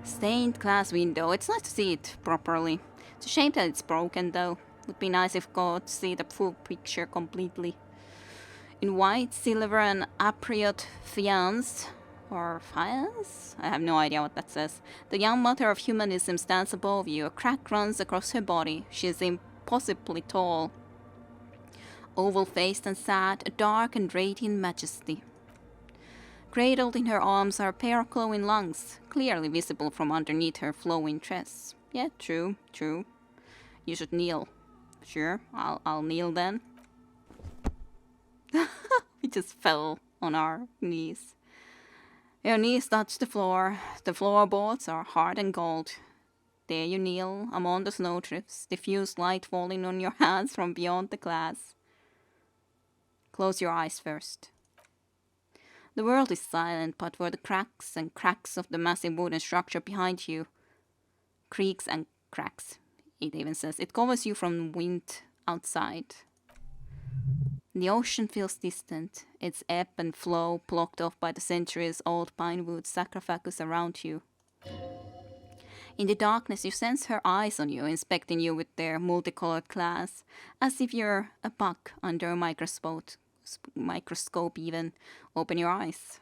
Stained glass window. It's nice to see it properly. It's a shame that it's broken though. Would be nice if God see the full picture completely. In white, silver, and apricot fiance, or fiance? I have no idea what that says. The young mother of humanism stands above you. A crack runs across her body. She is impossibly tall, oval-faced and sad, a dark and radiant majesty. Cradled in her arms are a pair of glowing lungs, clearly visible from underneath her flowing dress. Yeah, true. You should kneel. Sure, I'll kneel then. We just fell on our knees. Your knees touch the floor. The floorboards are hard and gold. There you kneel among the snowdrifts, diffuse light falling on your hands from beyond the glass. Close your eyes first. The world is silent, but for the cracks and cracks of the massive wooden structure behind you. Creaks and cracks, it even says. It covers you from wind outside. The ocean feels distant, its ebb and flow blocked off by the centuries-old pinewood sarcophagus around you. In the darkness, you sense her eyes on you, inspecting you with their multicolored glass, as if you're a bug under a microscope even. Open your eyes.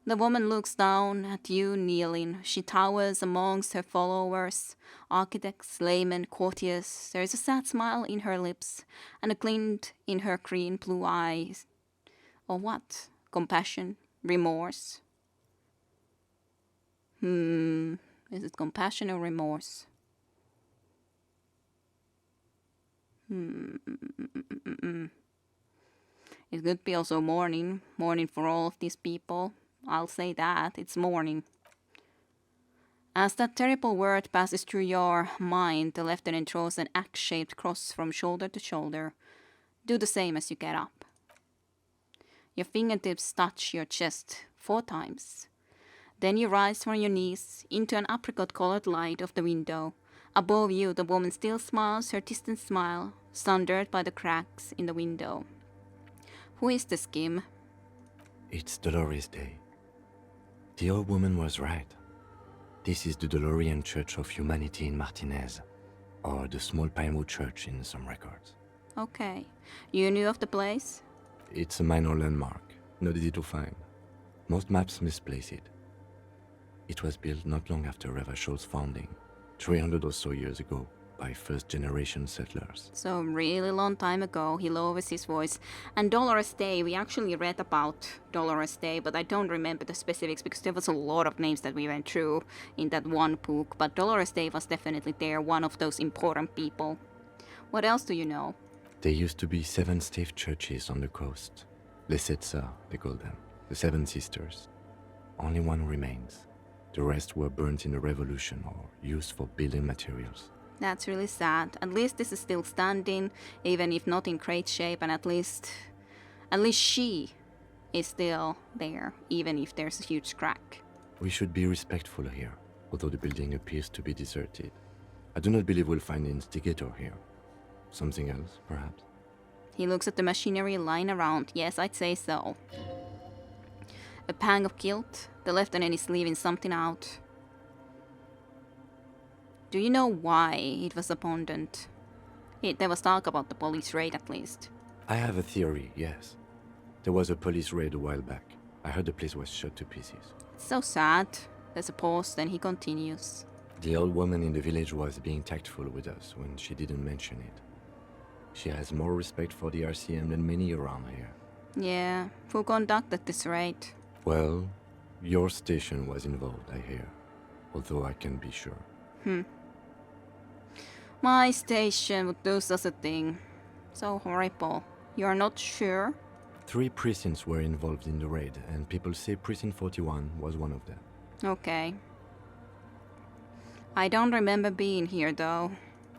The woman looks down at you kneeling. She towers amongst her followers, architects, laymen, courtiers. There is a sad smile in her lips and a glint in her green blue eyes. Or what? Compassion? Remorse? Is it compassion or remorse? It could be also mourning. Mourning for all of these people. I'll say that. It's mourning. As that terrible word passes through your mind, the lieutenant draws an X-shaped cross from shoulder to shoulder. Do the same as you get up. Your fingertips touch your chest 4 times. Then you rise from your knees into an apricot-colored light of the window. Above you, the woman still smiles her distant smile, sundered by the cracks in the window. Who is this, Kim? It's Dolores Day. The old woman was right. This is the Dolorian Church of Humanity in Martinez, or the Small Pinewood Church in some records. Okay. You knew of the place? It's a minor landmark, not easy to find. Most maps misplace it. It was built not long after Ravachol's founding, 300 or so years ago, by first-generation settlers. So really long time ago, he lowers his voice. And Dolores Day, we actually read about Dolores Day, but I don't remember the specifics because there was a lot of names that we went through in that one book. But Dolores Day was definitely there, one of those important people. What else do you know? There used to be 7 stave churches on the coast. Les Setsa, they call them. The 7 Sisters. Only one remains. The rest were burnt in the revolution or used for building materials. That's really sad. At least this is still standing, even if not in great shape, and at least she is still there, even if there's a huge crack. We should be respectful here, although the building appears to be deserted. I do not believe we'll find the instigator here. Something else, perhaps? He looks at the machinery lying around. Yes, I'd say so. A pang of guilt. The lieutenant is leaving something out. Do you know why it was abandoned? There was talk about the police raid at least. I have a theory, yes. There was a police raid a while back. I heard the place was shot to pieces. It's so sad. There's a pause, then he continues. The old woman in the village was being tactful with us when she didn't mention it. She has more respect for the RCM than many around here. Yeah, who conducted this raid? Well, your station was involved, I hear. Although I can't be sure. My station would do such a thing. So horrible. You're not sure? 3 precincts were involved in the raid, and people say Precinct 41 was one of them. Okay. I don't remember being here, though.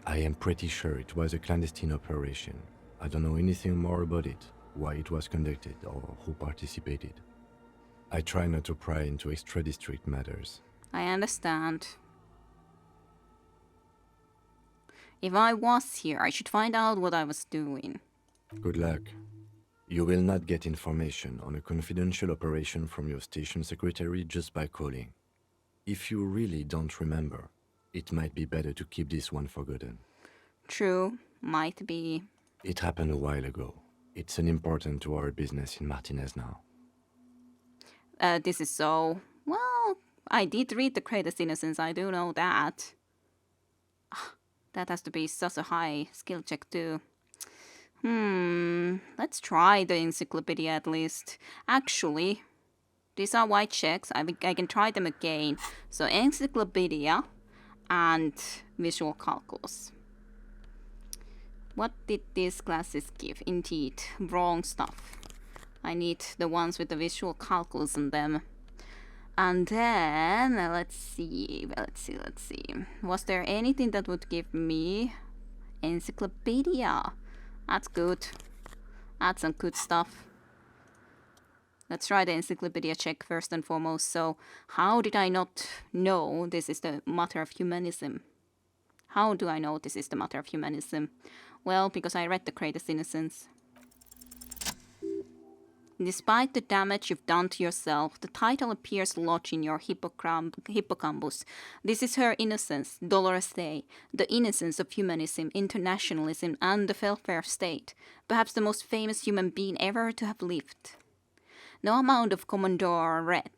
I am pretty sure it was a clandestine operation. I don't know anything more about it, why it was conducted, or who participated. I try not to pry into extra-district matters. I understand. If I was here, I should find out what I was doing. Good luck. You will not get information on a confidential operation from your station secretary just by calling. If you really don't remember, it might be better to keep this one forgotten. True, might be. It happened a while ago. It's unimportant to our business in Martinez now. This is so. Well, I did read the greatest innocence, I do know that. That has to be such a high skill check, too. Let's try the encyclopedia at least. Actually, these are white checks. I can try them again. So, encyclopedia and visual calculus. What did these classes give? Indeed, wrong stuff. I need the ones with the visual calculus in them. And then, let's see. Was there anything that would give me encyclopedia? That's good. That's some good stuff. Let's try the encyclopedia check first and foremost. So, how did I not know this is the matter of humanism? How do I know this is the matter of humanism? Well, because I read The Greatest Innocence. Despite the damage you've done to yourself, the title appears lodged in your hippocampus. This is her innocence, Dolores Day, the innocence of humanism, internationalism, and the welfare state, perhaps the most famous human being ever to have lived. No amount of Commodore Red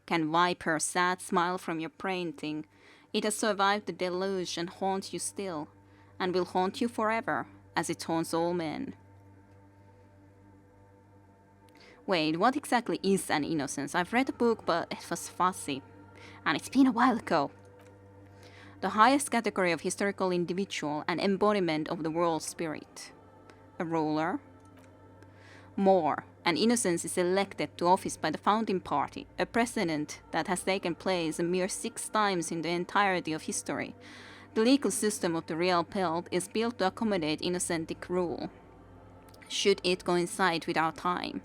can wipe her sad smile from your painting. It has survived the deluge and haunts you still, and will haunt you forever, as it haunts all men. Wait, what exactly is an innocence? I've read the book, but it was fuzzy, and it's been a while ago. The highest category of historical individual, an embodiment of the world spirit. A ruler. More, an innocence is elected to office by the founding party, a precedent that has taken place a mere 6 times in the entirety of history. The legal system of the real belt is built to accommodate innocentic rule, should it coincide with our time.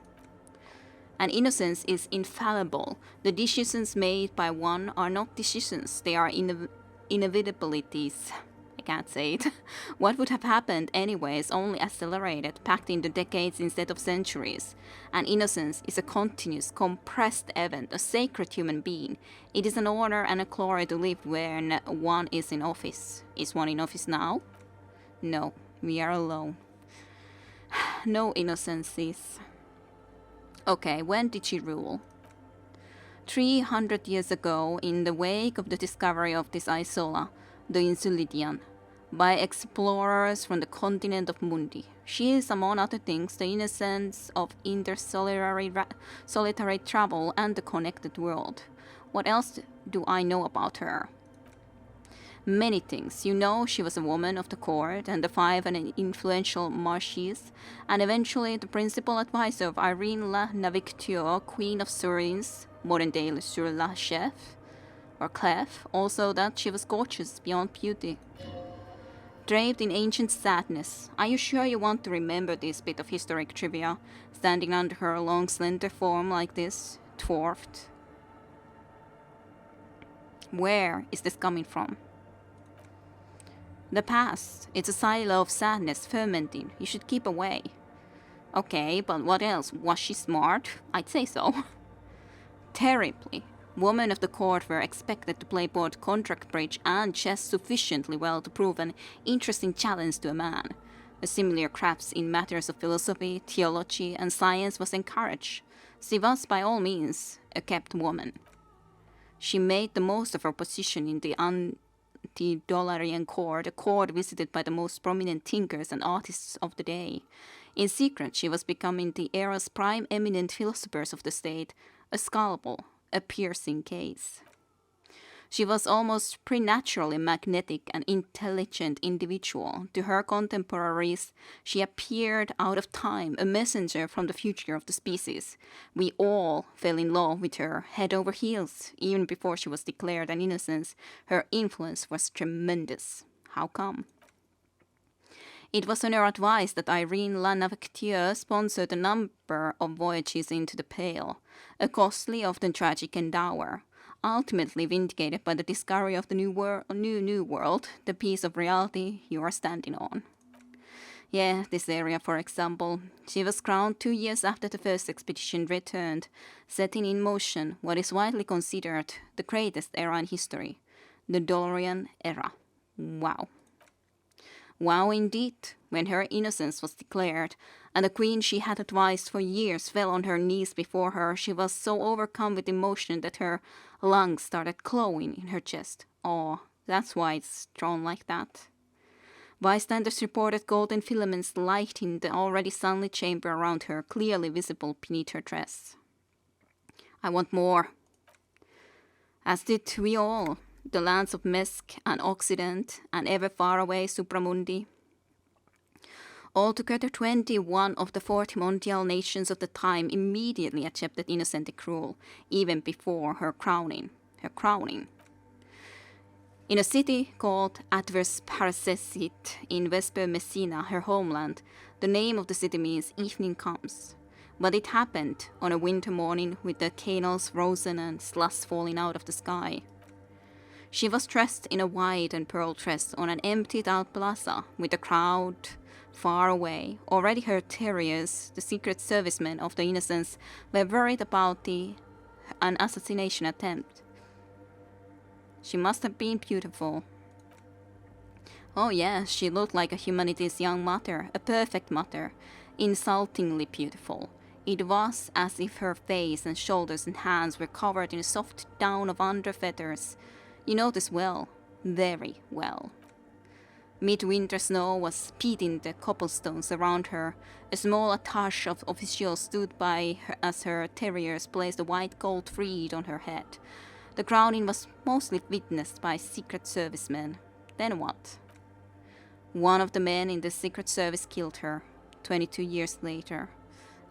And innocence is infallible. The decisions made by one are not decisions, they are inevitabilities. I can't say it. What would have happened anyway is only accelerated, packed into decades instead of centuries. And innocence is a continuous, compressed event, a sacred human being. It is an honor and a glory to live when one is in office. Is one in office now? No, we are alone. No innocences. Okay, when did she rule? 300 years ago, in the wake of the discovery of this isola, the Insulidian, by explorers from the continent of Mundi. She is, among other things, the innocence of solitary travel and the connected world. What else do I know about her? Many things. You know, she was a woman of the court and the 5 and an influential marquise, and eventually the principal advisor of Irene la Navicture, Queen of Surins, modern-day Le Sur la Chef, or Clef, also that she was gorgeous beyond beauty. Draped in ancient sadness. Are you sure you want to remember this bit of historic trivia, standing under her long slender form like this, dwarfed? Where is this coming from? The past. It's a silo of sadness fermenting. You should keep away. Okay, but what else? Was she smart? I'd say so. Terribly. Women of the court were expected to play both contract bridge and chess sufficiently well to prove an interesting challenge to a man. A similar craft in matters of philosophy, theology, and science was encouraged. She was, by all means, a kept woman. She made the most of her position in the Antedolarian court, a court visited by the most prominent thinkers and artists of the day. In secret, she was becoming the era's prime eminent philosophers of the state, a scalpel, a piercing case. She was almost preternaturally magnetic and intelligent individual. To her contemporaries, she appeared out of time, a messenger from the future of the species. We all fell in love with her, head over heels. Even before she was declared an innocence, her influence was tremendous. How come? It was on her advice that Irene la Navicture sponsored a number of voyages into the Pale, a costly, often tragic endeavor, ultimately vindicated by the discovery of the new world, the piece of reality you are standing on. Yeah, this area, for example. She was crowned 2 years after the first expedition returned, setting in motion what is widely considered the greatest era in history, the Dolorean era. Wow. Wow indeed, when her innocence was declared, and the queen she had advised for years fell on her knees before her, she was so overcome with emotion that her lungs started glowing in her chest. Oh, that's why it's drawn like that. Bystanders reported golden filaments lighting the already sunlit chamber around her, clearly visible beneath her dress. I want more. As did we all, the lands of Mesk and Occident and ever far away Supramundi. Altogether 21 of the 40 mondial nations of the time immediately accepted Innocentic rule, even before her crowning. In a city called Adverse Paracecit in Vesper Messina, her homeland, the name of the city means evening comes. But it happened on a winter morning with the canals frozen and slush falling out of the sky. She was dressed in a white and pearl dress on an emptied-out plaza with a crowd far away. Already her terriers, the secret servicemen of the Innocents, were worried about an assassination attempt. She must have been beautiful. Oh yes, she looked like a humanity's young mother, a perfect mother, insultingly beautiful. It was as if her face and shoulders and hands were covered in a soft down of under feathers. You know this well, very well. Midwinter snow was beating the cobblestones around her. A small attache of officials stood by her as her terriers placed a white gold wreath on her head. The crowning was mostly witnessed by Secret Servicemen. Then what? One of the men in the Secret Service killed her, 22 years later.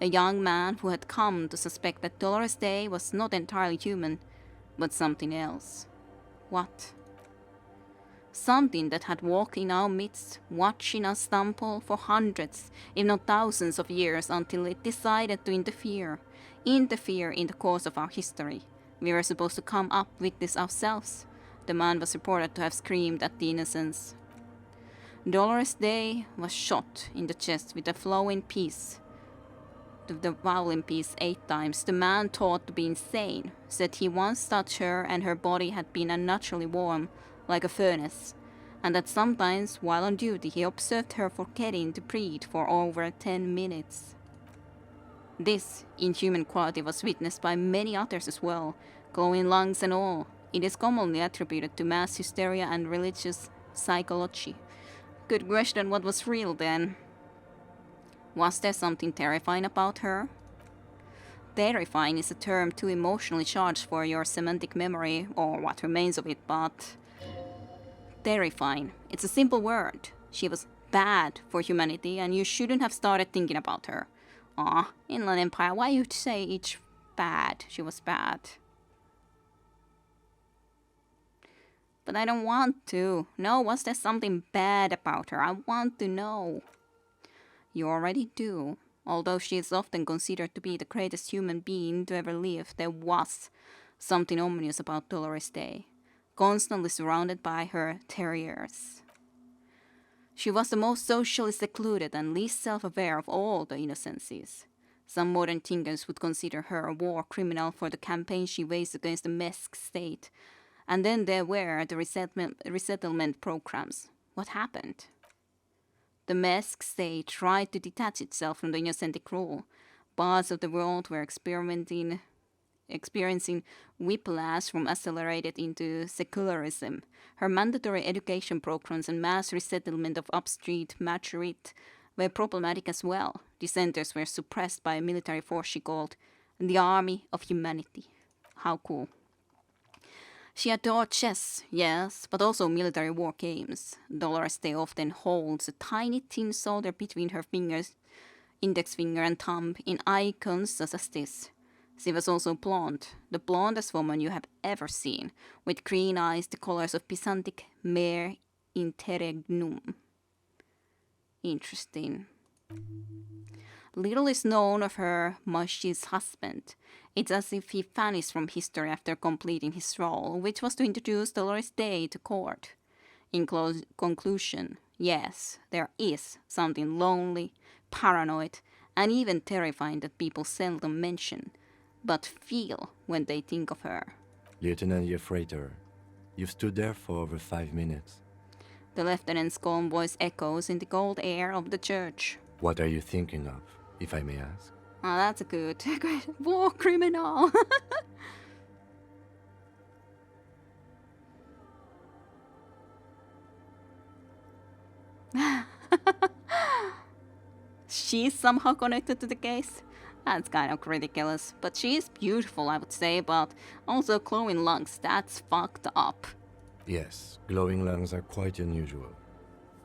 A young man who had come to suspect that Dolores Day was not entirely human, but something else. What? Something that had walked in our midst, watching us stumble for hundreds, if not thousands of years until it decided to interfere in the course of our history. We were supposed to come up with this ourselves. The man was reported to have screamed at the Innocents. Dolores Day was shot in the chest with a flowing piece. The violin piece 8 times. The man, thought to be insane, said he once touched her and her body had been unnaturally warm, like a furnace, and that sometimes, while on duty, he observed her forgetting to breathe for over 10 minutes. This inhuman quality was witnessed by many others as well, glowing lungs and all. It is commonly attributed to mass hysteria and religious psychology. Good question, what was real then? Was there something terrifying about her? Terrifying is a term too emotionally charged for your semantic memory, or what remains of it, but... Terrifying. It's a simple word. She was bad for humanity, and you shouldn't have started thinking about her. Aw, Inland Empire, why you say each bad? She was bad. But I don't want to. No, was there something bad about her? I want to know. You already do. Although she is often considered to be the greatest human being to ever live, there was something ominous about Dolores Day, constantly surrounded by her terriers. She was the most socially secluded and least self-aware of all the Innocencies. Some modern thinkers would consider her a war criminal for the campaign she waged against the Mesk state. And then there were the resettlement programs. What happened? The Mesk state tried to detach itself from the Innocentic rule. Parts of the world were experiencing whiplash from accelerated into secularism. Her mandatory education programs and mass resettlement of upstreet Majorit were problematic as well. Dissenters were suppressed by a military force she called the Army of Humanity. How cool. She adored chess, yes, but also military war games. Dolores Day often holds a tiny tin soldier between her fingers, index finger and thumb, in icons such as this. She was also blonde, the blondest woman you have ever seen, with green eyes the colors of Byzantic mare interregnum. Interesting. Little is known of her Mash's husband. It's as if he vanished from history after completing his role, which was to introduce Dolores Day to court. In conclusion, Yes, there is something lonely, paranoid, and even terrifying that people seldom mention, but feel when they think of her. Lieutenant Yefreitor, you've stood there for over 5 minutes. The lieutenant's calm voice echoes in the cold air of the church. What are you thinking of, if I may ask? Oh, that's a good war criminal. She's somehow connected to the case. That's kind of ridiculous, but she is beautiful, I would say, but also glowing lungs, that's fucked up. Yes, glowing lungs are quite unusual.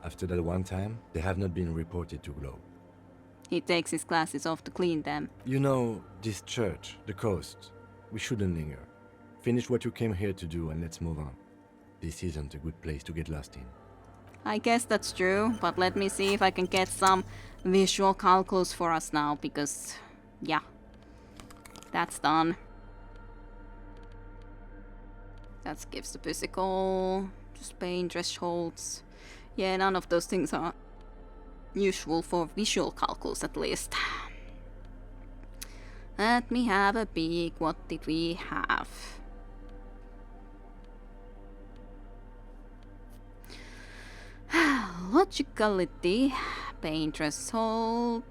After that one time, they have not been reported to glow. He takes his glasses off to clean them. You know, this church, the coast, we shouldn't linger. Finish what you came here to do and let's move on. This isn't a good place to get lost in. I guess that's true, but let me see if I can get some visual calculus for us now, because, yeah, that's done. That gives the physical, just pain thresholds. Yeah, none of those things are usual for visual calculus, at least. Let me have a peek. What did we have? Logicality, pain threshold.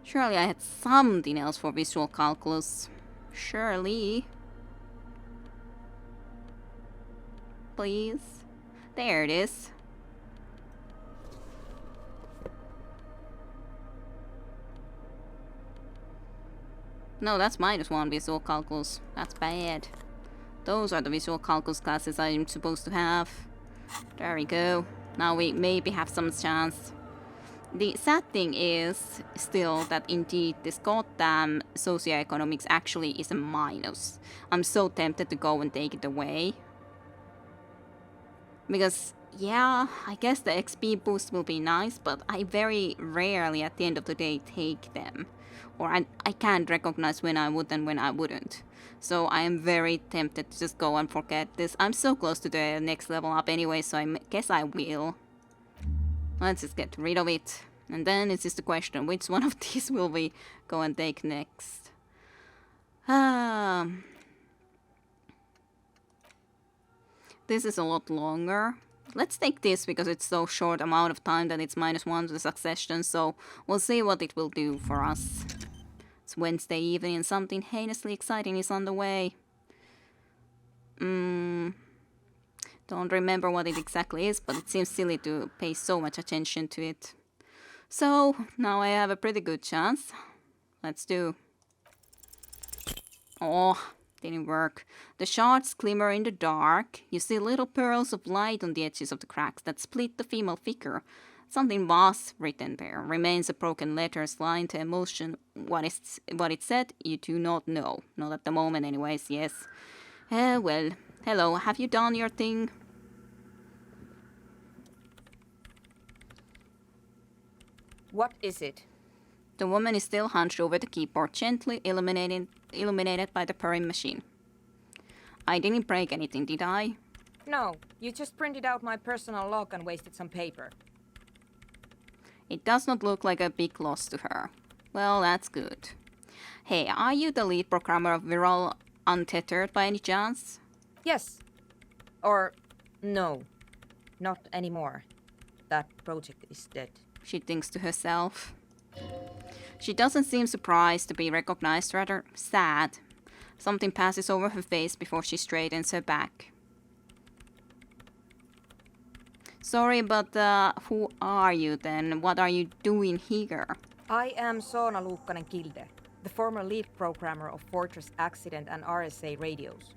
Surely I had something else for visual calculus. Surely. Please. There it is. No, that's -1 visual calculus. That's bad. Those are the visual calculus classes I'm supposed to have. There we go. Now we maybe have some chance. The sad thing is still that indeed this goddamn socioeconomics actually is a minus. I'm so tempted to go and take it away. Because, yeah, I guess the XP boost will be nice, but I very rarely at the end of the day take them. Or I can't recognize when I would and when I wouldn't. So I am very tempted to just go and forget this. I'm so close to the next level up anyway, so I guess I will. Let's just get rid of it. And then it's just a question, which one of these will we go and take next? This is a lot longer. Let's take this because it's so short amount of time that it's -1 to the succession, so we'll see what it will do for us. It's Wednesday evening and something heinously exciting is on the way. Don't remember what it exactly is, but it seems silly to pay so much attention to it. So, now I have a pretty good chance. Let's do. Oh, didn't work. The shards glimmer in the dark. You see little pearls of light on the edges of the cracks that split the female figure. Something was written there. Remains of broken letters, line to emotion. What it said, you do not know. Not at the moment anyways, yes. Well, hello, have you done your thing? What is it? The woman is still hunched over the keyboard, gently illuminated by the purring machine. I didn't break anything, did I? No, you just printed out my personal log and wasted some paper. It does not look like a big loss to her. Well, that's good. Hey, are you the lead programmer of Viral Untethered by any chance? Yes. Or no. Not anymore. That project is dead. She thinks to herself. She doesn't seem surprised to be recognized, rather sad. Something passes over her face before she straightens her back. Sorry, but who are you then? What are you doing here? I am Soona Kilde, the former lead programmer of Fortress Accident and RSA radios.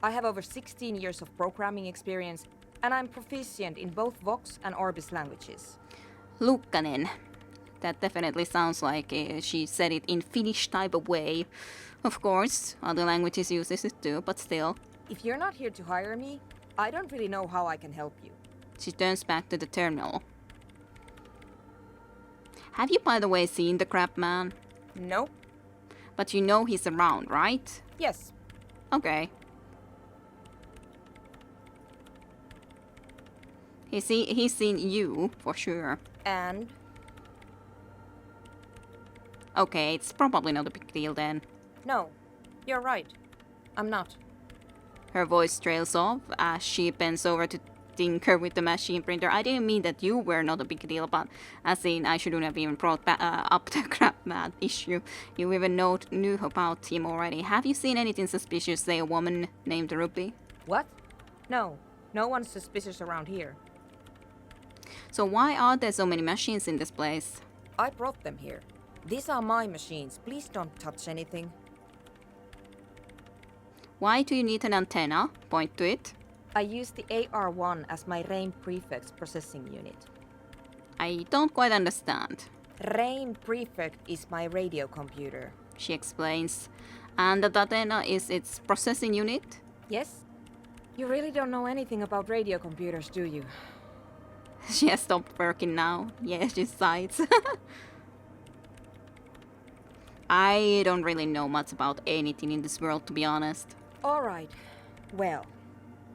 I have over 16 years of programming experience, and I'm proficient in both Vox and Orbis languages. Lukkanen. That definitely sounds like she said it in Finnish type of way. Of course, other languages uses it too, but still. If you're not here to hire me, I don't really know how I can help you. She turns back to the terminal. Have you, by the way, seen the crab man? No. But you know he's around, right? Yes. Okay. He's seen you, for sure. And Okay, it's probably not a big deal then. no, you're right. I'm not. Her voice trails off as she bends over to tinker with the machine printer. I didn't mean that you were not a big deal, but as in I shouldn't have even brought up the crap mad issue. You even knew about him already. Have you seen anything suspicious, say a woman named Ruby? What? No, no one's suspicious around here. So why are there so many machines in this place? I brought them here. These are my machines. Please don't touch anything. Why do you need an antenna? Point to it. I use the AR-1 as my RAIM prefect's processing unit. I don't quite understand, RAIM prefect is my radio computer. she explains. And the antenna is its processing unit? Yes? You really don't know anything about radio computers, do you? She has stopped working now. Yeah, she sighs. I don't really know much about anything in this world, to be honest. Alright. Well,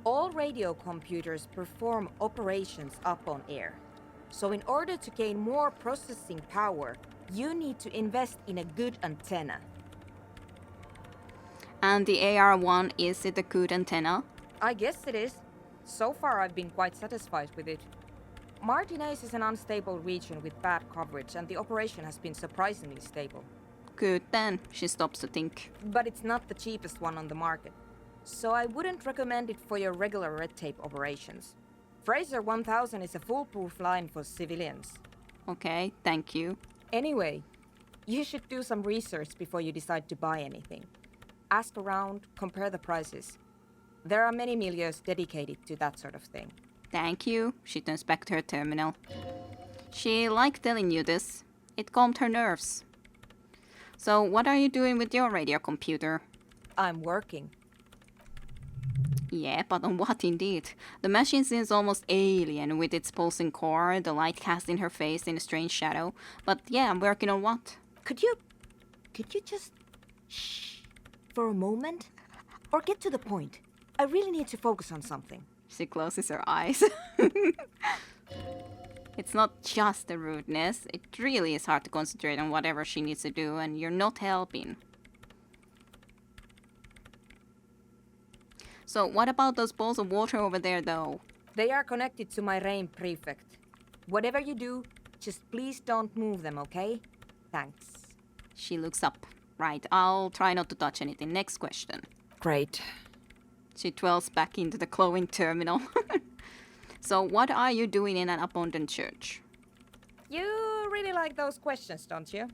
all radio computers perform operations up on air. So in order to gain more processing power, you need to invest in a good antenna. And the AR-1, is it a good antenna? I guess it is. So far I've been quite satisfied with it. Martinez is an unstable region with bad coverage and the operation has been surprisingly stable. Good then, she stops to think. But it's not the cheapest one on the market. So I wouldn't recommend it for your regular red tape operations. Fraser 1000 is a foolproof line for civilians. Okay, thank you. Anyway, you should do some research before you decide to buy anything. Ask around, compare the prices. There are many milieus dedicated to that sort of thing. Thank you. She turns back to her terminal. She liked telling you this. It calmed her nerves. So what are you doing with your radio computer? I'm working. Yeah, but on what indeed? The machine seems almost alien with its pulsing core, the light cast in her face in a strange shadow. But yeah, I'm working on what? Could you just shh for a moment? Or get to the point. I really need to focus on something. She closes her eyes. It's not just the rudeness. It really is hard to concentrate on whatever she needs to do, and you're not helping. So what about those balls of water over there, though? They are connected to my RAIM prefect. Whatever you do, just please don't move them, okay? Thanks. She looks up. Right, I'll try not to touch anything. Next question. Great. She twirls back into the glowing terminal. So what are you doing in an abandoned church? You really like those questions, don't you?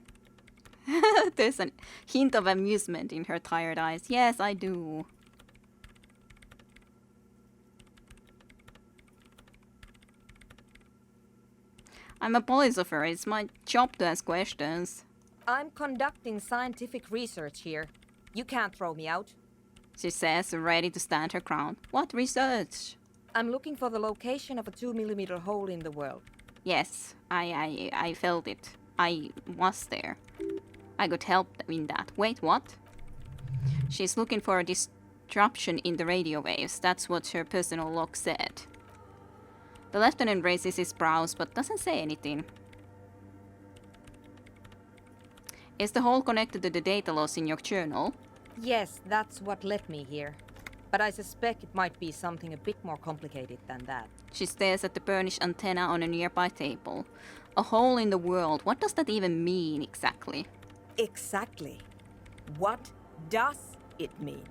There's a hint of amusement in her tired eyes. Yes, I do. I'm a police officer. It's my job to ask questions. I'm conducting scientific research here. You can't throw me out. She says, ready to stand her ground. What research? I'm looking for the location of a 2mm hole in the world. Yes, I felt it. I was there. I could help in that. Wait, what? She's looking for a disruption in the radio waves. That's what her personal log said. The lieutenant raises his brows but doesn't say anything. Is the hole connected to the data loss in your journal? Yes, that's what led me here. But I suspect it might be something a bit more complicated than that. She stares at the burnished antenna on a nearby table. A hole in the world. What does that even mean exactly? Exactly. What does it mean?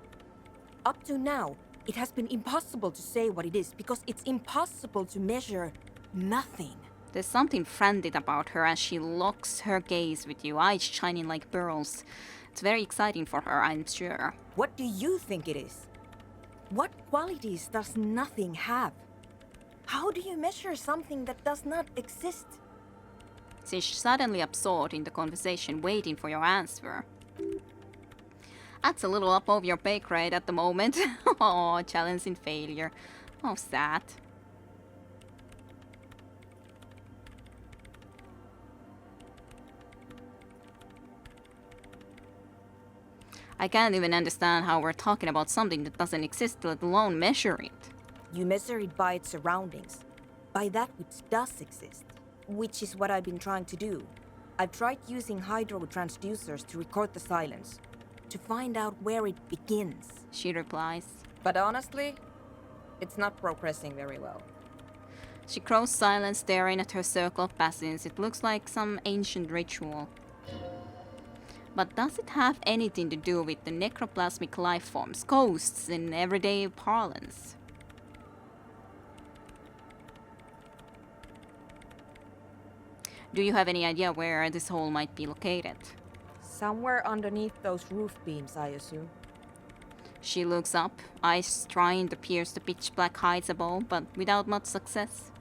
Up to now, it has been impossible to say what it is because it's impossible to measure nothing. There's something frantic about her as she locks her gaze with you, eyes shining like pearls. It's very exciting for her, I'm sure. What do you think it is? What qualities does nothing have? How do you measure something that does not exist? She's suddenly absorbed in the conversation, waiting for your answer. That's a little up over your pay grade at the moment. Oh, challenging failure. Oh, sad. I can't even understand how we're talking about something that doesn't exist, let alone measure it. You measure it by its surroundings. By that which does exist, which is what I've been trying to do. I've tried using hydro transducers to record the silence, to find out where it begins. She replies. But honestly, it's not progressing very well. She grows silent, staring at her circle of basins. It looks like some ancient ritual. But does it have anything to do with the necroplasmic life forms, ghosts in everyday parlance? Do you have any idea where this hole might be located? Somewhere underneath those roof beams, I assume. She looks up, eyes trying to pierce the pitch-black heights above, but without much success.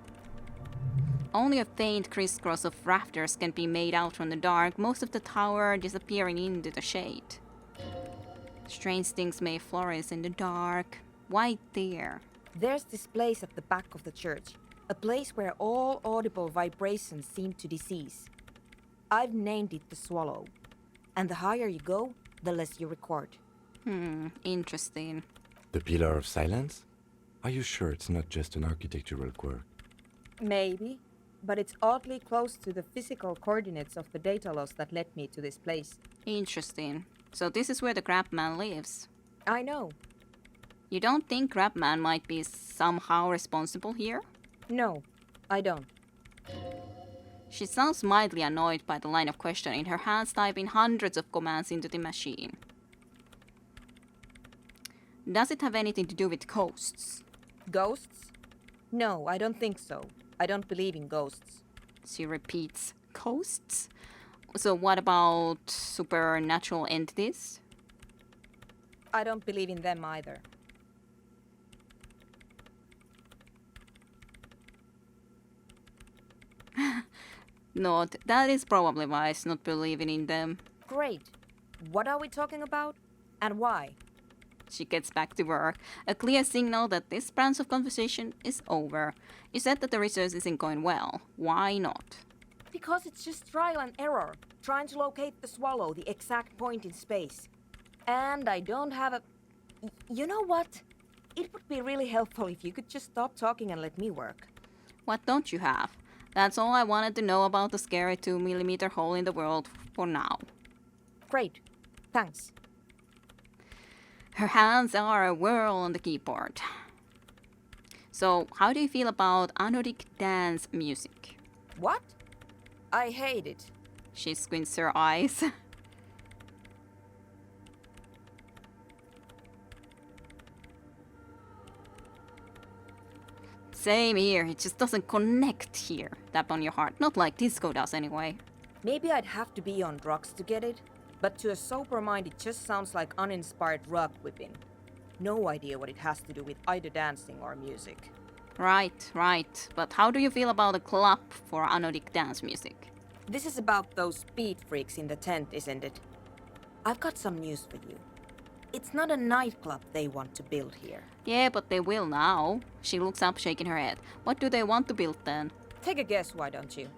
Only a faint crisscross of rafters can be made out from the dark, most of the tower disappearing into the shade. Strange things may flourish in the dark. Why there? There's this place at the back of the church, a place where all audible vibrations seem to decease. I've named it the Swallow, and the higher you go, the less you record. Interesting. The Pillar of Silence? Are you sure it's not just an architectural quirk? Maybe, but it's oddly close to the physical coordinates of the data loss that led me to this place. Interesting. So this is where the Crabman lives. I know. You don't think Crabman might be somehow responsible here? No, I don't. She sounds mildly annoyed by the line of questioning, her hands typing hundreds of commands into the machine. Does it have anything to do with ghosts? Ghosts? No, I don't think so. I don't believe in ghosts. She repeats, ghosts? So what about supernatural entities? I don't believe in them either. Not. That is probably wise, not believing in them. Great. What are we talking about? And why? She gets back to work. A clear signal that this branch of conversation is over. You said that the research isn't going well. Why not? Because it's just trial and error, trying to locate the Swallow, the exact point in space. And I don't have a... You know what? It would be really helpful if you could just stop talking and let me work. What don't you have? That's all I wanted to know about the scary 2mm hole in the world for now. Great. Thanks. Her hands are a whirl on the keyboard. So, how do you feel about anodic dance music? What? I hate it. She squints her eyes. Same here, it just doesn't connect here. Tap on your heart, not like disco does anyway. Maybe I'd have to be on drugs to get it, but to a sober mind it just sounds like uninspired rug whipping. No idea what it has to do with either dancing or music. Right. But how do you feel about a club for anodic dance music? This is about those speed freaks in the tent, isn't it? I've got some news for you. It's not a nightclub they want to build here. Yeah, but they will now. She looks up, shaking her head. What do they want to build then? Take a guess, why don't you?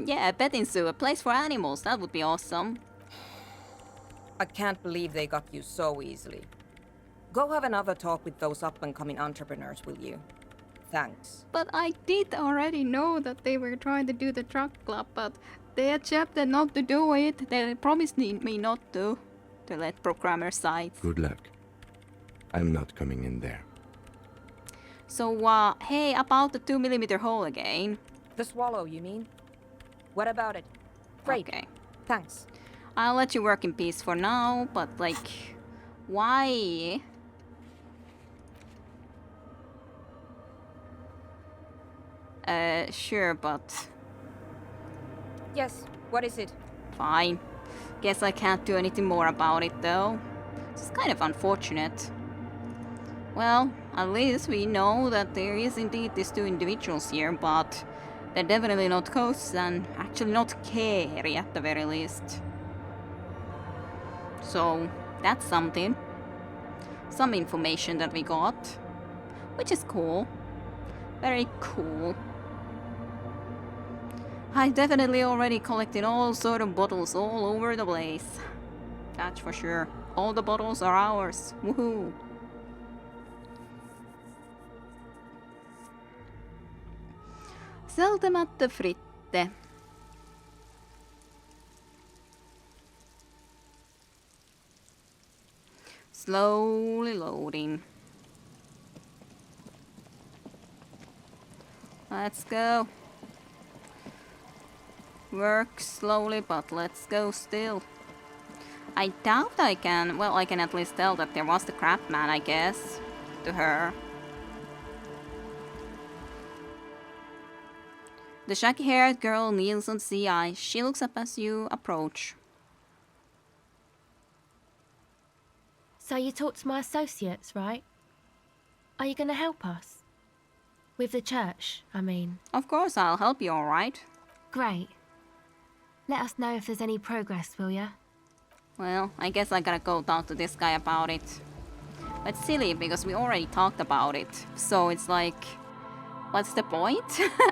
Yeah, a petting zoo, a place for animals. That would be awesome. I can't believe they got you so easily. Go have another talk with those up-and-coming entrepreneurs, will you? Thanks. But I did already know that they were trying to do the truck club, but they accepted not to do it. They promised me not to let programmer sites. Good luck. I'm not coming in there. So, hey, about the 2mm hole again. The Swallow, you mean? What about it? Great. Okay. Thanks. I'll let you work in peace for now, but like, why? Sure, but... Yes, what is it? Fine. Guess I can't do anything more about it, though. It's kind of unfortunate. Well, at least we know that there is indeed these two individuals here, but they're definitely not ghosts and actually not scary at the very least. So, that's something. Some information that we got. Which is cool. Very cool. I definitely already collected all sort of bottles all over the place. That's for sure. All the bottles are ours. Woohoo! Sell them at the Fritte. Slowly loading. Let's go. Work slowly, but let's go still. I doubt I can. Well, I can at least tell that there was the crab man, I guess. To her. The shaggy-haired girl kneels on sea ice. She looks up as you approach. So you talked to my associates, right? Are you going to help us? With the church, I mean. Of course, I'll help you, alright? Great. Let us know if there's any progress, will ya? Well, I guess I gotta go talk to this guy about it. But silly, because we already talked about it. So it's like, what's the point?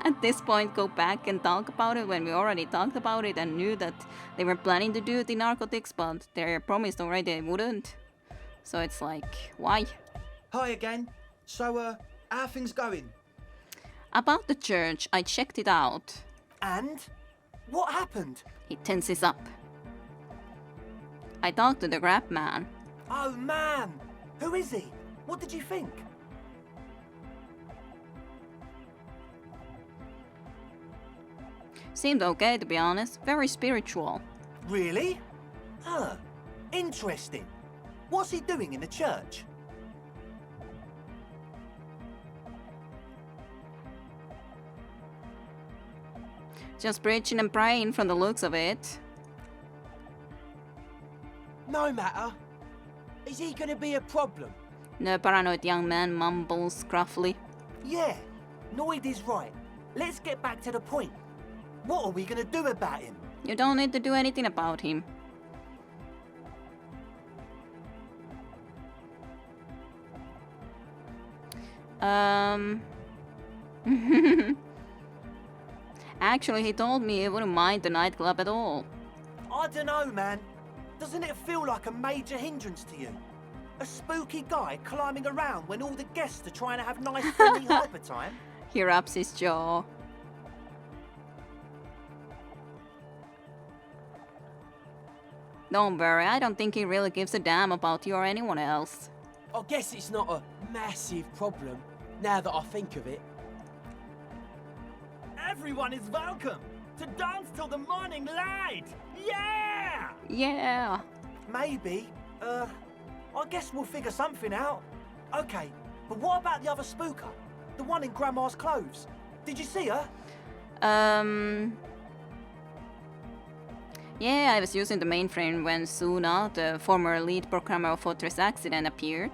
At this point, go back and talk about it when we already talked about it and knew that they were planning to do the narcotics, but they promised already they wouldn't. So it's like, why? Hi again. So, how are things going? About the church, I checked it out. And? What happened? He tenses up. I talked to the crab man. Oh man! Who is he? What did you think? Seemed okay, to be honest. Very spiritual. Really? Huh. Interesting. What's he doing in the church? Just preaching and praying from the looks of it. No matter. Is he gonna be a problem? The paranoid young man mumbles gruffly. Yeah, Noid is right. Let's get back to the point. What are we gonna do about him? You don't need to do anything about him. Actually, he told me he wouldn't mind the nightclub at all. I dunno, man. Doesn't it feel like a major hindrance to you? A spooky guy climbing around when all the guests are trying to have nice friendly hyper time? He rubs his jaw. Don't worry, I don't think he really gives a damn about you or anyone else. I guess it's not a massive problem, now that I think of it. Everyone is welcome to dance till the morning light! Yeah! Yeah. Maybe. I guess we'll figure something out. Okay, but what about the other spooker? The one in Grandma's clothes? Did you see her? Yeah, I was using the mainframe when Soona, the former lead programmer of Fortress Accident, appeared.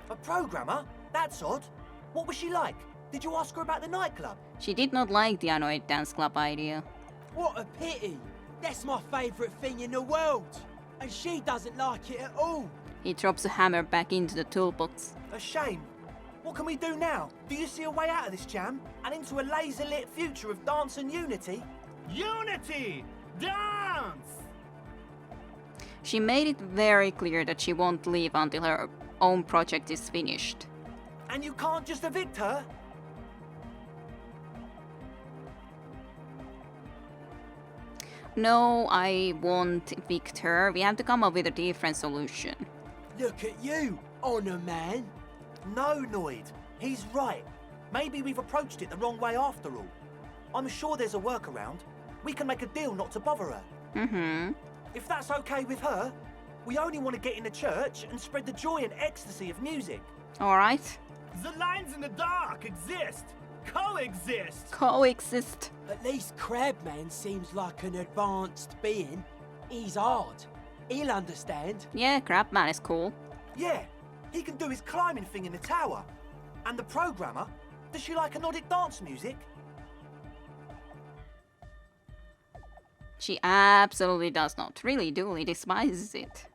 A programmer? That's odd. What was she like? Did you ask her about the nightclub? She did not like the annoyed dance club idea. What a pity! That's my favourite thing in the world! And she doesn't like it at all! He drops a hammer back into the toolbox. A shame. What can we do now? Do you see a way out of this jam? And into a laser-lit future of dance and unity? Unity! Dance! She made it very clear that she won't leave until her own project is finished. And you can't just evict her? No, I won't evict her. We have to come up with a different solution. Look at you, Honour Man! No, Noid. He's right. Maybe we've approached it the wrong way after all. I'm sure there's a workaround. We can make a deal not to bother her. Mm-hmm. If that's okay with her, we only want to get in the church and spread the joy and ecstasy of music. Alright. The lines in the dark exist! Coexist! Coexist. At least Crabman seems like an advanced being. He's hard. He'll understand. Yeah, Crabman is cool. Yeah, he can do his climbing thing in the tower. And the programmer, does she like Nordic dance music? She absolutely does not. Really, Dooley despises it.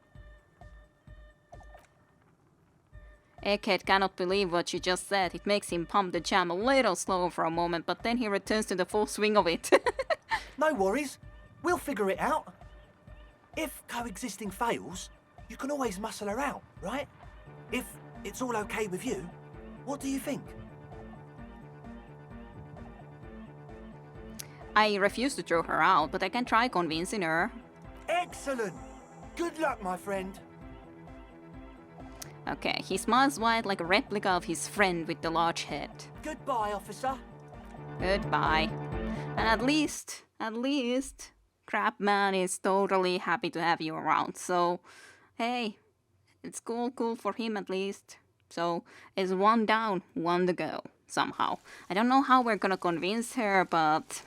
Egghead cannot believe what she just said. It makes him pump the jam a little slower for a moment, but then he returns to the full swing of it. No worries. We'll figure it out. If coexisting fails, you can always muscle her out, right? If it's all okay with you, what do you think? I refuse to throw her out, but I can try convincing her. Excellent! Good luck, my friend. Okay, he smiles wide like a replica of his friend with the large head. Goodbye, officer. Goodbye. And at least, Crabman is totally happy to have you around. So, hey, it's cool for him at least. So, it's one down, one to go, somehow. I don't know how we're gonna convince her, but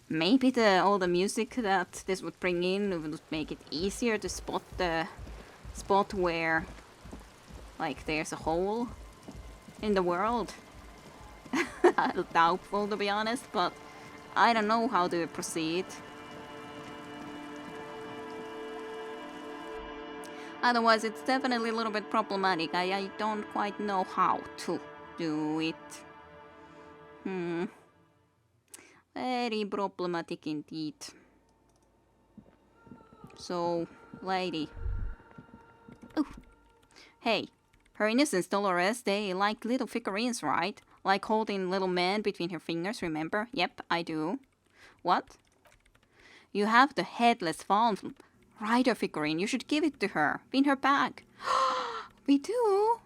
maybe all the music that this would bring in would make it easier to spot where, like, there's a hole in the world. Doubtful, to be honest, but I don't know how to proceed. Otherwise, it's definitely a little bit problematic. I don't quite know how to do it. Very problematic indeed. So, lady. Oh, hey, her innocence, Dolores, they like little figurines, right? Like holding little men between her fingers, remember? Yep, I do. What? You have the headless fawn rider figurine. You should give it to her. In her bag. We do?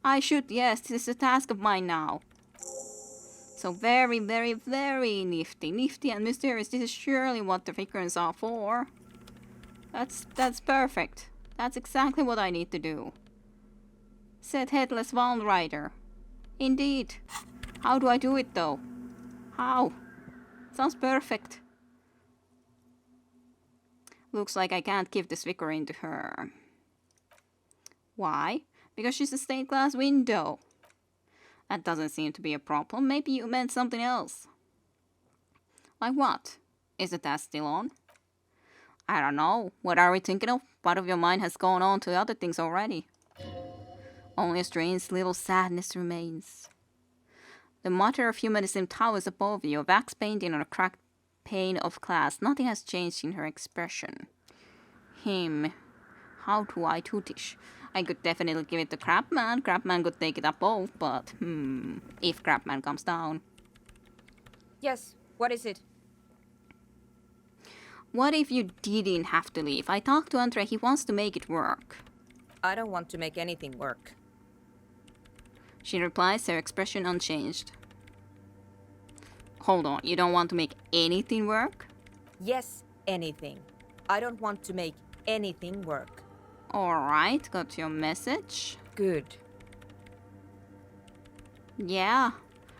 I should, yes. This is a task of mine now. So very, very, very nifty. Nifty and mysterious. This is surely what the figurines are for. That's perfect. That's exactly what I need to do. Said headless Vault Rider. Indeed. How do I do it though? How? Sounds perfect. Looks like I can't give this figurine to her. Why? Because she's a stained glass window. That doesn't seem to be a problem. Maybe you meant something else. Like what? Is the task still on? I don't know. What are we thinking of? Part of your mind has gone on to other things already. Only a strange little sadness remains. The Mater of Humanism towers above you, a wax painting on a cracked pane of glass. Nothing has changed in her expression. How do I do this? I could definitely give it to Crabman. Crabman could take it up both, but if Crabman comes down. Yes, what is it? What if you didn't have to leave? I talked to Andre, he wants to make it work. I don't want to make anything work. She replies, her expression unchanged. Hold on, you don't want to make anything work? Yes, anything. I don't want to make anything work. Alright, got your message. Good. Yeah.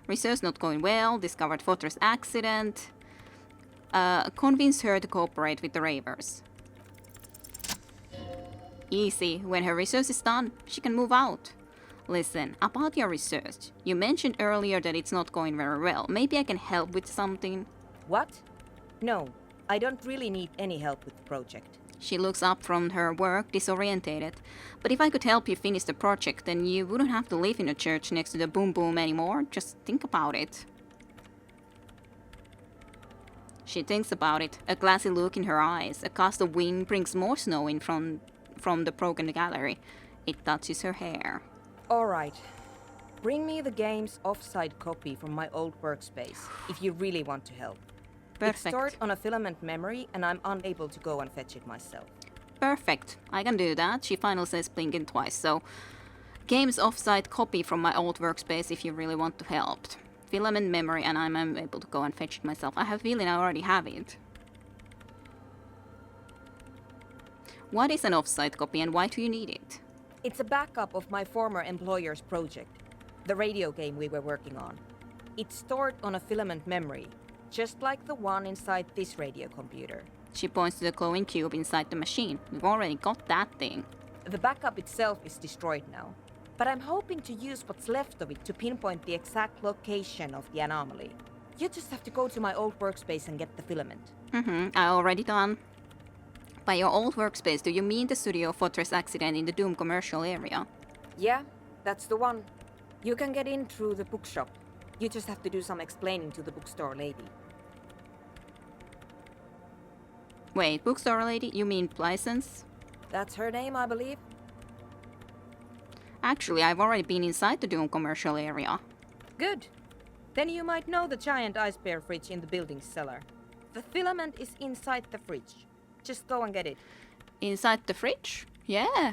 Research not going well, discovered fortress accident. Convince her to cooperate with the Ravers. Easy. When her research is done, she can move out. Listen, about your research. You mentioned earlier that it's not going very well. Maybe I can help with something. What? No, I don't really need any help with the project. She looks up from her work, disorientated. But if I could help you finish the project, then you wouldn't have to live in a church next to the Boom Boom anymore. Just think about it. She thinks about it, a glassy look in her eyes. A gust of wind brings more snow in from the broken gallery. It touches her hair. All right. Bring me the game's offside copy from my old workspace, if you really want to help. Perfect. It's stored on a filament memory, and I'm unable to go and fetch it myself. Perfect. I can do that. She finally says blinking twice, so... Game's offside copy from my old workspace if you really want to help. Filament memory, and I'm able to go and fetch it myself. I have a feeling I already have it. What is an offsite copy and why do you need it? It's a backup of my former employer's project, the radio game we were working on. It's stored on a filament memory, just like the one inside this radio computer. She points to the glowing cube inside the machine. We've already got that thing. The backup itself is destroyed now, but I'm hoping to use what's left of it to pinpoint the exact location of the anomaly. You just have to go to my old workspace and get the filament. I already done. By your old workspace, do you mean the studio fortress accident in the Doom commercial area? Yeah, that's the one. You can get in through the bookshop. You just have to do some explaining to the bookstore lady. Wait, bookstore lady? You mean license? That's her name, I believe. Actually, I've already been inside the Doom commercial area. Good. Then you might know the giant ice bear fridge in the building's cellar. The filament is inside the fridge. Just go and get it. Inside the fridge? Yeah.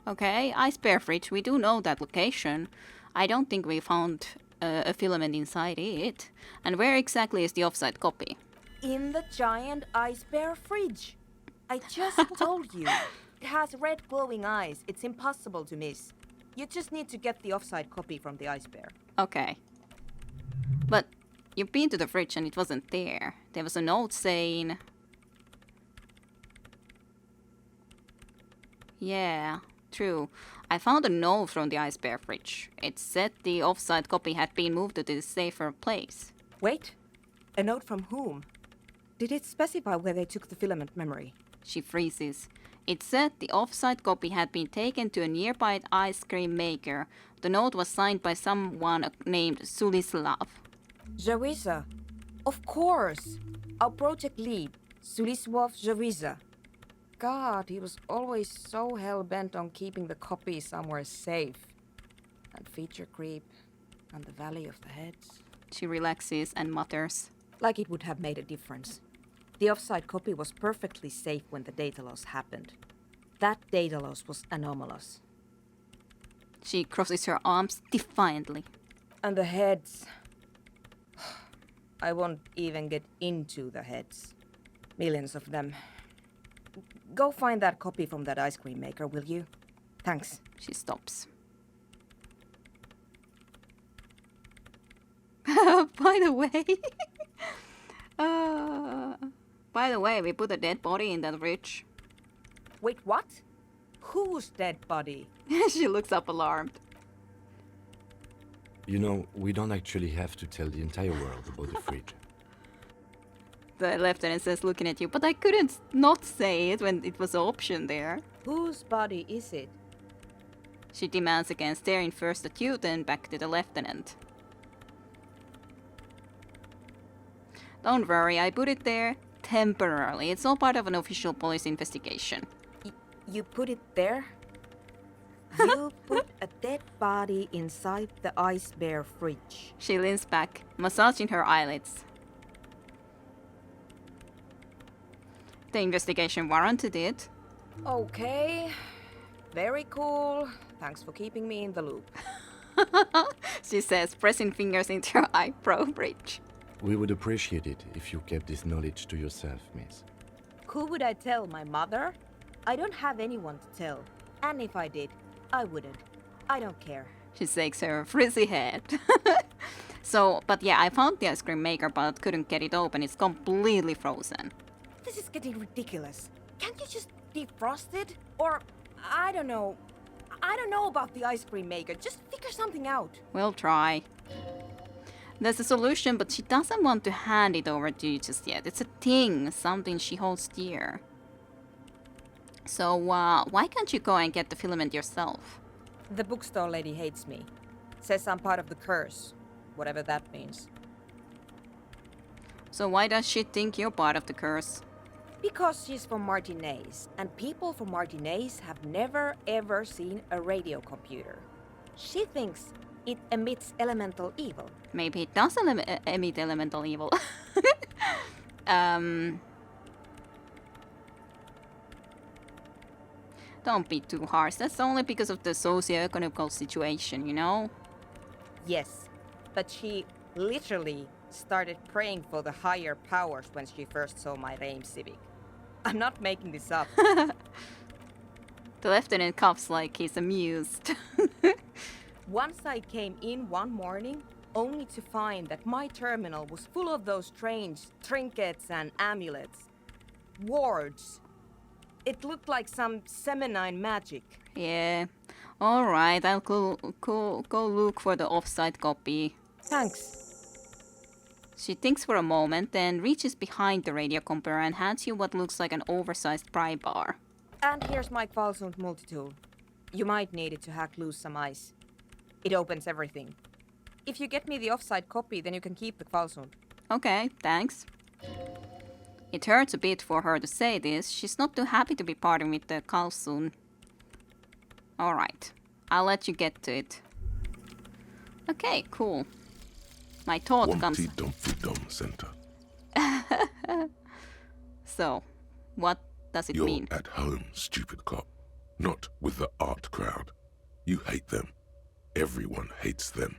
Okay, ice bear fridge, we do know that location. I don't think we found a filament inside it. And where exactly is the offsite copy? In the giant ice bear fridge. I just told you. It has red glowing eyes. It's impossible to miss. You just need to get the offside copy from the ice bear. Okay. But you've been to the fridge and it wasn't there. There was a note saying... Yeah, true. I found a note from the ice bear fridge. It said the offsite copy had been moved to this safer place. Wait. A note from whom? Did it specify where they took the filament memory? She freezes. It said the offsite copy had been taken to a nearby ice cream maker. The note was signed by someone named Sulislav. Jawiza. Of course. Our project lead, Suliswov Jawiza. God, he was always so hell-bent on keeping the copy somewhere safe. And feature creep, and the Valley of the Heads. She relaxes and mutters. Like it would have made a difference. The offsite copy was perfectly safe when the data loss happened. That data loss was anomalous. She crosses her arms defiantly. And the heads... I won't even get into the heads. Millions of them. Go find that copy from that ice cream maker, will you? Thanks. She stops. By the way, we put a dead body in that fridge. Wait, what? Whose dead body? She looks up alarmed. You know, we don't actually have to tell the entire world about the fridge. The lieutenant says, looking at you, but I couldn't not say it when it was an option there. Whose body is it? She demands again, staring first at you, then back to the lieutenant. Don't worry, I put it there temporarily. It's all part of an official police investigation. You put it there? You put a dead body inside the ice bear fridge. She leans back, massaging her eyelids. The investigation warranted it. Okay. Very cool. Thanks for keeping me in the loop. She says, pressing fingers into her eyebrow bridge. We would appreciate it if you kept this knowledge to yourself, miss. Who would I tell? My mother? I don't have anyone to tell. And if I did, I wouldn't. I don't care. She shakes her frizzy head. But yeah, I found the ice cream maker, but couldn't get it open. It's completely frozen. This is getting ridiculous. Can't you just defrost it? Or, I don't know. I don't know about the ice cream maker. Just figure something out. We'll try. There's a solution, but she doesn't want to hand it over to you just yet. It's a thing, something she holds dear. So, why can't you go and get the filament yourself? The bookstore lady hates me. Says I'm part of the curse. Whatever that means. So why does she think you're part of the curse? Because she's from Martinez, and people from Martinez have never ever seen a radio computer. She thinks it emits elemental evil. Maybe it does emit elemental evil. Don't be too harsh. That's only because of the socio-economical situation, you know? Yes, but she literally started praying for the higher powers when she first saw my Reim Civic. I'm not making this up. The lieutenant coughs like he's amused. Once I came in one morning, only to find that my terminal was full of those strange trinkets and amulets. Wards. It looked like some Semenine magic. Yeah. Alright, I'll go look for the offsite copy. Thanks. She thinks for a moment, then reaches behind the radio computer and hands you what looks like an oversized pry bar. And here's my Qualsund multitool. You might need it to hack loose some ice. It opens everything. If you get me the offside copy, then you can keep the Kvalsund. Okay, thanks. It hurts a bit for her to say this. She's not too happy to be parting with the Kvalsund. Alright, I'll let you get to it. Okay, cool. My thought comes... Dumpty Dumpty Dum Center. So, what does it You're mean? at home, stupid cop. Not with the art crowd. You hate them. Everyone hates them.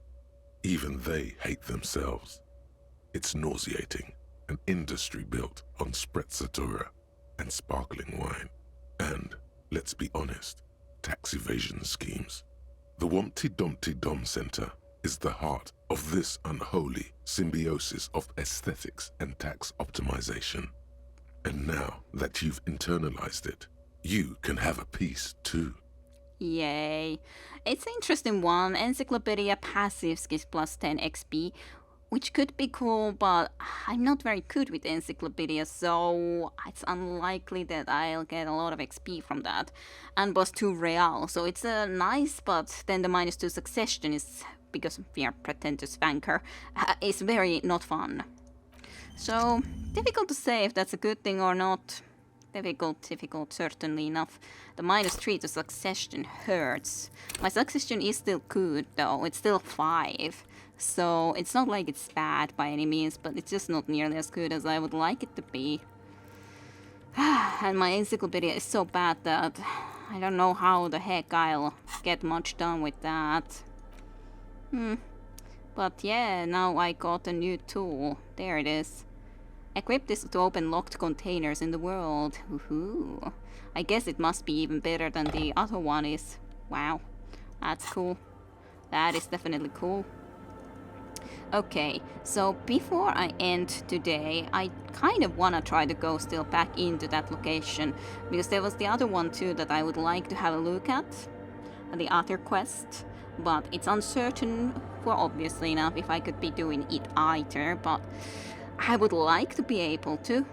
Even they hate themselves. It's nauseating. An industry built on sprezzatura and sparkling wine. And, let's be honest, tax evasion schemes. The Wumpty Dumpty Dum Center is the heart of this unholy symbiosis of aesthetics and tax optimization. And now that you've internalized it, you can have a piece too. Yay. It's an interesting one. Encyclopedia Passives gives plus 10 XP, which could be cool, but I'm not very good with encyclopedia, so it's unlikely that I'll get a lot of XP from that. And plus 2 real, so it's nice, but then the minus 2 succession is, because we are pretentious banker, is very not fun. So, difficult to say if that's a good thing or not. Difficult, certainly enough. The minus 3 to succession hurts. My succession is still good, though. It's still 5. So, it's not like it's bad by any means, but it's just not nearly as good as I would like it to be. And my encyclopedia is so bad that I don't know how the heck I'll get much done with that. But yeah, now I got a new tool. There it is. Equip this to open locked containers in the world. Woohoo. I guess it must be even better than the other one is. Wow. That's cool. That is definitely cool. Okay, so before I end today, I kind of want to try to go still back into that location, because there was the other one too that I would like to have a look at, the other quest, but it's uncertain for obviously enough if I could be doing it either, but I would like to be able to,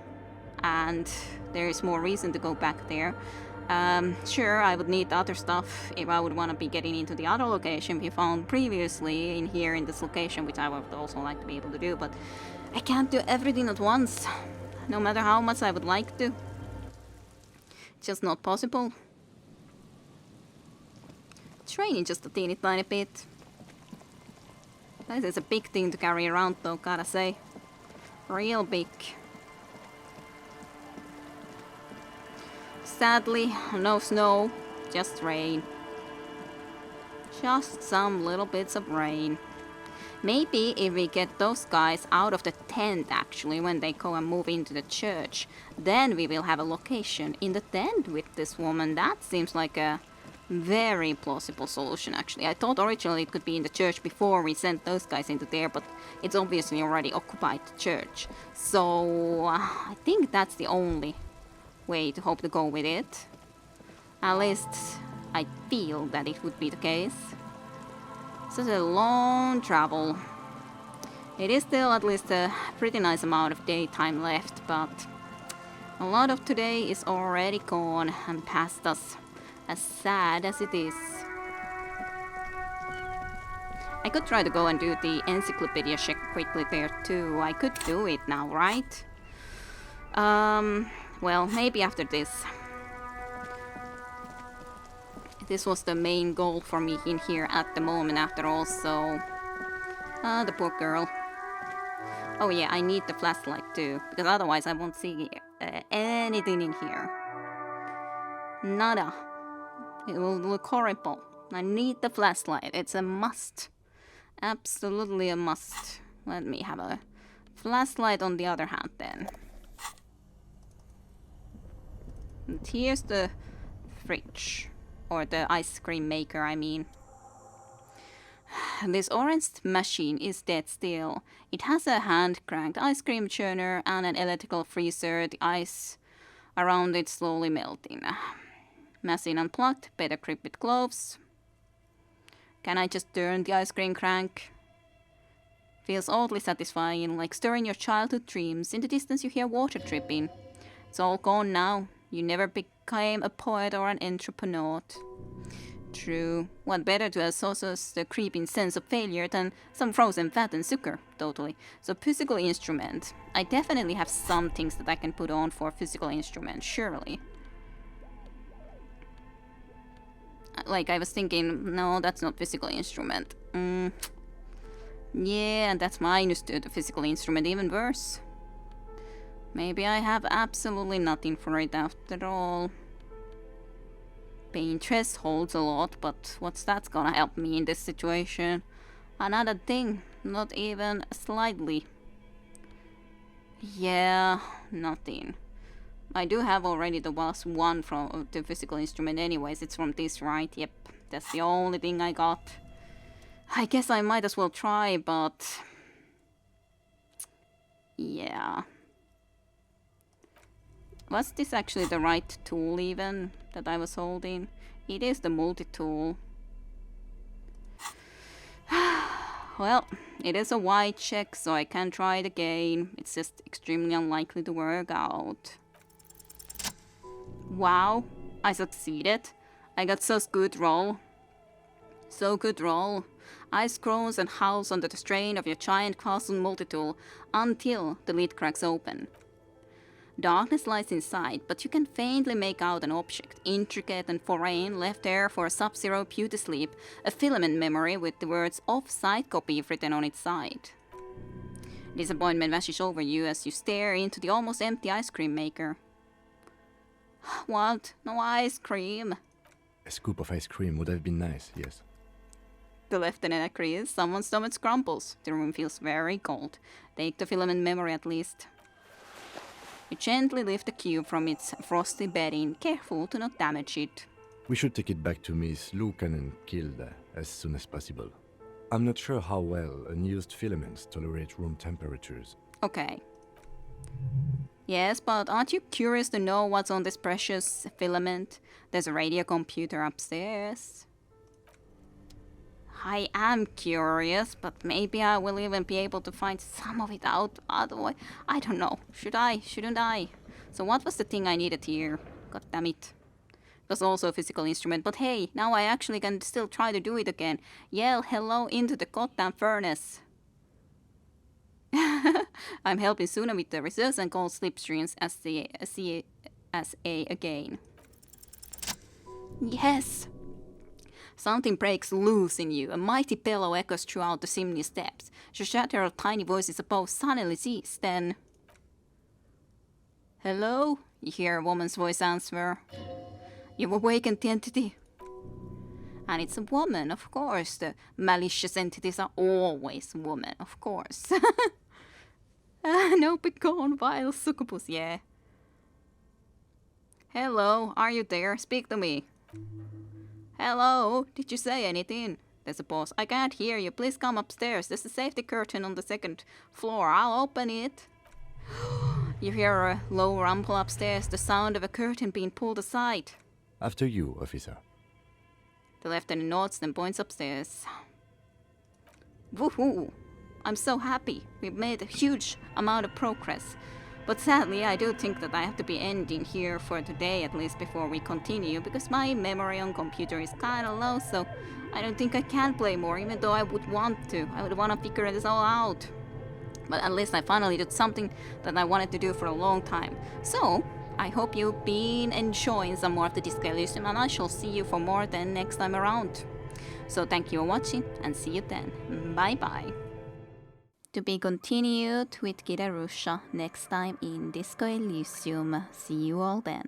and there is more reason to go back there. Sure, I would need other stuff if I would want to be getting into the other location we found previously in here in this location, which I would also like to be able to do, but I can't do everything at once, no matter how much I would like to. It's just not possible. It's raining just a teeny tiny bit. This is a big thing to carry around though, gotta say. Real big. Sadly, no snow, just rain. Just some little bits of rain. Maybe if we get those guys out of the tent actually when they go and move into the church, then we will have a location in the tent with this woman. That seems like a very plausible solution actually. I thought originally it could be in the church before we sent those guys into there, but it's obviously already occupied the church. So I think that's the only way to hope to go with it. At least I feel that it would be the case. Such a long travel. It is still at least a pretty nice amount of daytime left, but a lot of today is already gone and past us, as sad as it is. I could try to go and do the encyclopedia check quickly there too. I could do it now, right? Well, maybe after this. This was the main goal for me in here at the moment after all, so... the poor girl. Oh yeah, I need the flashlight too, because otherwise I won't see anything in here. Nada. It will look horrible. I need the flashlight. It's a must. Absolutely a must. Let me have a flashlight on the other hand then. And here's the fridge. Or the ice cream maker, I mean. This orange machine is dead still. It has a hand-cranked ice cream churner and an electrical freezer, the ice around it slowly melting. Machine unplugged, better grip with gloves. Can I just turn the ice cream crank? Feels oddly satisfying, like stirring your childhood dreams. In the distance you hear water dripping. It's all gone now. You never became a poet or an entrepreneur. True. What better to associate the creeping sense of failure than some frozen fat and sugar? Totally. So physical instrument. I definitely have some things that I can put on for physical instrument, surely. Like I was thinking, no, that's not physical instrument. Yeah, that's minus to the physical instrument, even worse. Maybe I have absolutely nothing for it after all. Painterest holds a lot, but what's that gonna help me in this situation? Another thing, not even slightly. Yeah, nothing. I do have already the last one from the physical instrument anyways, it's from this, right? Yep, that's the only thing I got. I guess I might as well try, but... yeah. Was this actually the right tool even that I was holding? It is the multi-tool. Well, it is a white check, so I can try it again. It's just extremely unlikely to work out. Wow, I succeeded. I got such good roll. So good roll. Ice groans and howls under the strain of your giant castle multi-tool until the lid cracks open. Darkness lies inside, but you can faintly make out an object, intricate and foreign, left there for a sub-zero beauty sleep, a filament memory with the words off-site copy written on its side. Disappointment washes over you as you stare into the almost empty ice cream maker. What? No ice cream? A scoop of ice cream would have been nice, yes. The lieutenant agrees. Someone's stomach crumbles. The room feels very cold. Take the filament memory at least. You gently lift the cube from its frosty bedding, careful to not damage it. We should take it back to Miss Lucan and Kilda as soon as possible. I'm not sure how well unused filaments tolerate room temperatures. Okay. Yes, but aren't you curious to know what's on this precious filament? There's a radio computer upstairs. I am curious, but maybe I will even be able to find some of it out otherwise. I don't know. Should I? Shouldn't I? So what was the thing I needed here? God damn it. It was also a physical instrument, but hey, now I actually can still try to do it again. Yell hello into the goddamn furnace. I'm helping Soona with the reserves and cold slipstreams as a again. Yes! Something breaks loose in you. A mighty bellow echoes throughout the chimney steps. The shatter of tiny voices above suddenly ceased, then... Hello? You hear a woman's voice answer. You've awakened the entity. And it's a woman, of course. The malicious entities are always women, of course. No begone, vile succubus, yeah. Hello, are you there? Speak to me. Hello, did you say anything? There's a pause. I can't hear you. Please come upstairs. There's a safety curtain on the second floor. I'll open it. You hear a low rumble upstairs, the sound of a curtain being pulled aside. After you, officer. The lieutenant nods, then points upstairs. Woohoo! I'm so happy. We've made a huge amount of progress. But sadly, I do think that I have to be ending here for today, at least before we continue, because my memory on computer is kinda low, so I don't think I can play more, even though I would want to. I would want to figure this all out. But at least I finally did something that I wanted to do for a long time. So, I hope you've been enjoying some more of the Disco Elysium, and I shall see you for more then next time around. So thank you for watching, and see you then. Bye bye. To be continued with Kira Rusha next time in Disco Elysium. See you all then.